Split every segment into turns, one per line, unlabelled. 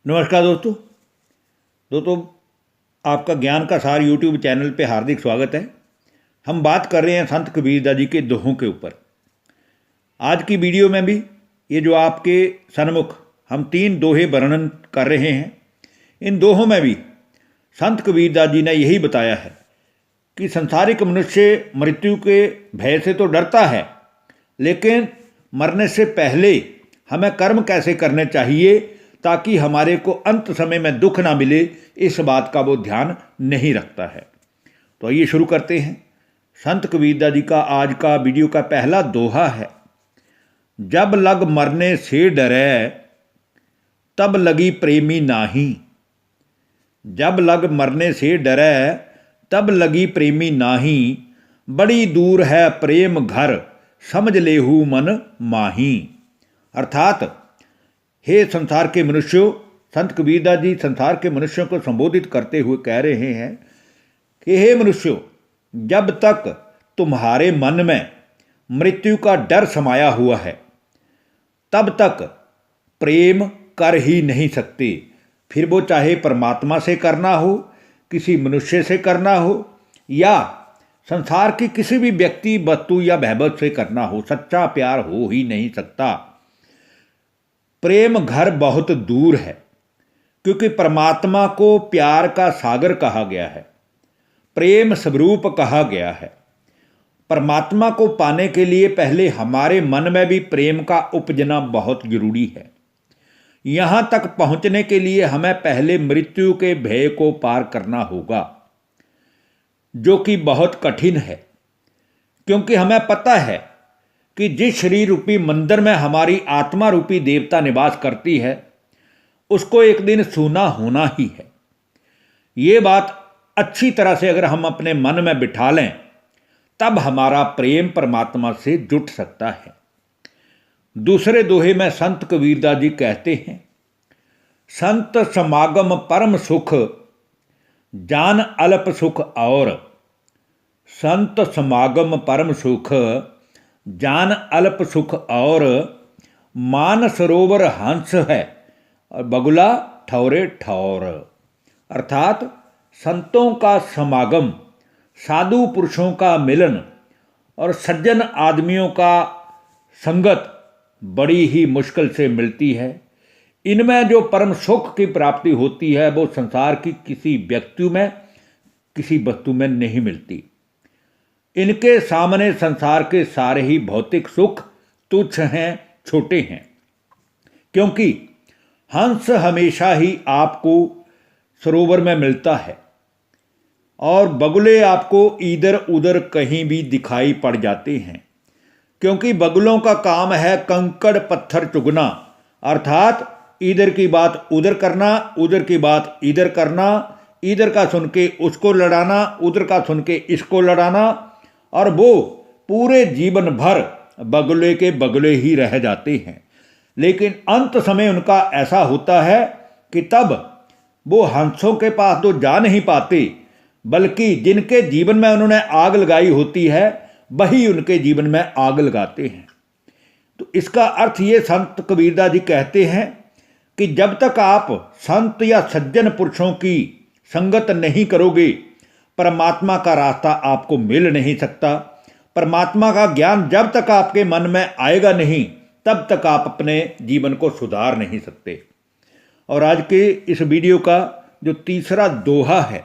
नमस्कार दोस्तों आपका ज्ञान का सार यूट्यूब चैनल पे हार्दिक स्वागत है। हम बात कर रहे हैं संत कबीरदास जी के दोहों के ऊपर। आज की वीडियो में भी ये जो आपके सन्मुख हम 3 दोहे वर्णन कर रहे हैं, इन दोहों में भी संत कबीरदास जी ने यही बताया है कि संसारिक मनुष्य मृत्यु के भय से तो डरता है, लेकिन मरने से पहले हमें कर्म कैसे करने चाहिए ताकि हमारे को अंत समय में दुख ना मिले, इस बात का वो ध्यान नहीं रखता है। तो आइए शुरू करते हैं। संत कबीरदास जी का आज का वीडियो का पहला दोहा है। जब लग मरने से डरे तब लगी प्रेमी नाही। जब लग मरने से डरे तब लगी प्रेमी नाही। बड़ी दूर है प्रेम घर समझ लेहू मन माही। अर्थात हे संसार के मनुष्यों, संत कबीरदास जी संसार के मनुष्यों को संबोधित करते हुए कह रहे हैं कि हे मनुष्यों, जब तक तुम्हारे मन में मृत्यु का डर समाया हुआ है तब तक प्रेम कर ही नहीं सकते। फिर वो चाहे परमात्मा से करना हो, किसी मनुष्य से करना हो, या संसार की किसी भी व्यक्ति वस्तु या वैभव से करना हो, सच्चा प्यार हो ही नहीं सकता। प्रेम घर बहुत दूर है, क्योंकि परमात्मा को प्यार का सागर कहा गया है, प्रेम स्वरूप कहा गया है। परमात्मा को पाने के लिए पहले हमारे मन में भी प्रेम का उपजना बहुत जरूरी है। यहाँ तक पहुँचने के लिए हमें पहले मृत्यु के भय को पार करना होगा, जो कि बहुत कठिन है, क्योंकि हमें पता है कि जिस शरीर रूपी मंदिर में हमारी आत्मा रूपी देवता निवास करती है, उसको एक दिन सूना होना ही है। ये बात अच्छी तरह से अगर हम अपने मन में बिठा लें, तब हमारा प्रेम परमात्मा से जुट सकता है। दूसरे दोहे में संत कबीरदास जी कहते हैं, संत समागम परम सुख जान अल्प सुख और। संत समागम परम सुख जान अल्प सुख और। मान सरोवर हंस है और बगुला ठौरे ठौर। अर्थात संतों का समागम, साधु पुरुषों का मिलन और सज्जन आदमियों का संगत बड़ी ही मुश्किल से मिलती है। इनमें जो परम सुख की प्राप्ति होती है वो संसार की किसी व्यक्ति में, किसी वस्तु में नहीं मिलती। इनके सामने संसार के सारे ही भौतिक सुख तुच्छ हैं, छोटे हैं, क्योंकि हंस हमेशा ही आपको सरोवर में मिलता है और बगुले आपको इधर उधर कहीं भी दिखाई पड़ जाते हैं, क्योंकि बगुलों का काम है कंकड़ पत्थर चुगना। अर्थात इधर की बात उधर करना, उधर की बात इधर करना, इधर का सुन के उसको लड़ाना, उधर का सुन के इसको लड़ाना, और वो पूरे जीवन भर बगुले के बगुले ही रह जाते हैं। लेकिन अंत समय उनका ऐसा होता है कि तब वो हंसों के पास तो जा नहीं पाते, बल्कि जिनके जीवन में उन्होंने आग लगाई होती है वही उनके जीवन में आग लगाते हैं। तो इसका अर्थ ये संत कबीरदास जी कहते हैं कि जब तक आप संत या सज्जन पुरुषों की संगत नहीं करोगे, परमात्मा का रास्ता आपको मिल नहीं सकता। परमात्मा का ज्ञान जब तक आपके मन में आएगा नहीं, तब तक आप अपने जीवन को सुधार नहीं सकते। और आज के इस वीडियो का जो तीसरा दोहा है,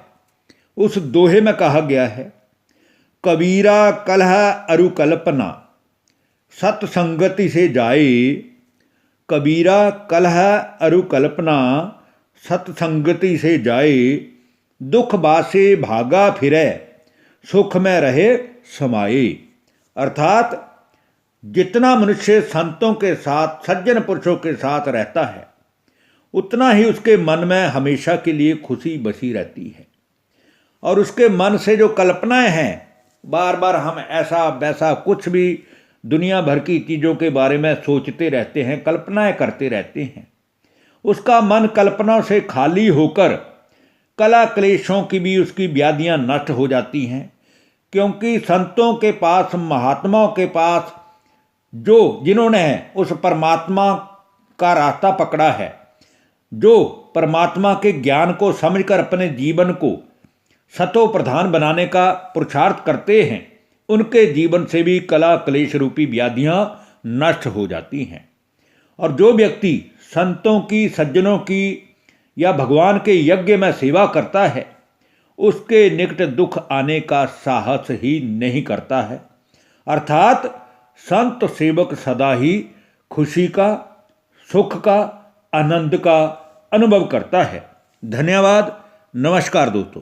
उस दोहे में कहा गया है, कबीरा कलह अरु कल्पना सत्संगति से जाए। कबीरा कलह अरु कल्पना सत्संगति से जाए। दुख बासे भागा फिरे सुख में रहे समाये। अर्थात जितना मनुष्य संतों के साथ, सज्जन पुरुषों के साथ रहता है, उतना ही उसके मन में हमेशा के लिए खुशी बसी रहती है। और उसके मन से जो कल्पनाएं हैं, बार बार हम ऐसा वैसा कुछ भी दुनिया भर की चीज़ों के बारे में सोचते रहते हैं, कल्पनाएं करते रहते हैं। उसका मन कल्पनाओं से खाली होकर कला क्लेशों की भी उसकी व्याधियां नष्ट हो जाती हैं, क्योंकि संतों के पास, महात्माओं के पास जिन्होंने उस परमात्मा का रास्ता पकड़ा है, जो परमात्मा के ज्ञान को समझकर अपने जीवन को सतो प्रधान बनाने का पुरुषार्थ करते हैं, उनके जीवन से भी कला क्लेश रूपी व्याधियाँ नष्ट हो जाती हैं। और जो व्यक्ति संतों की, सज्जनों की या भगवान के यज्ञ में सेवा करता है, उसके निकट दुख आने का साहस ही नहीं करता है। अर्थात संत सेवक सदा ही खुशी का, सुख का, आनंद का अनुभव करता है। धन्यवाद। नमस्कार दोस्तों।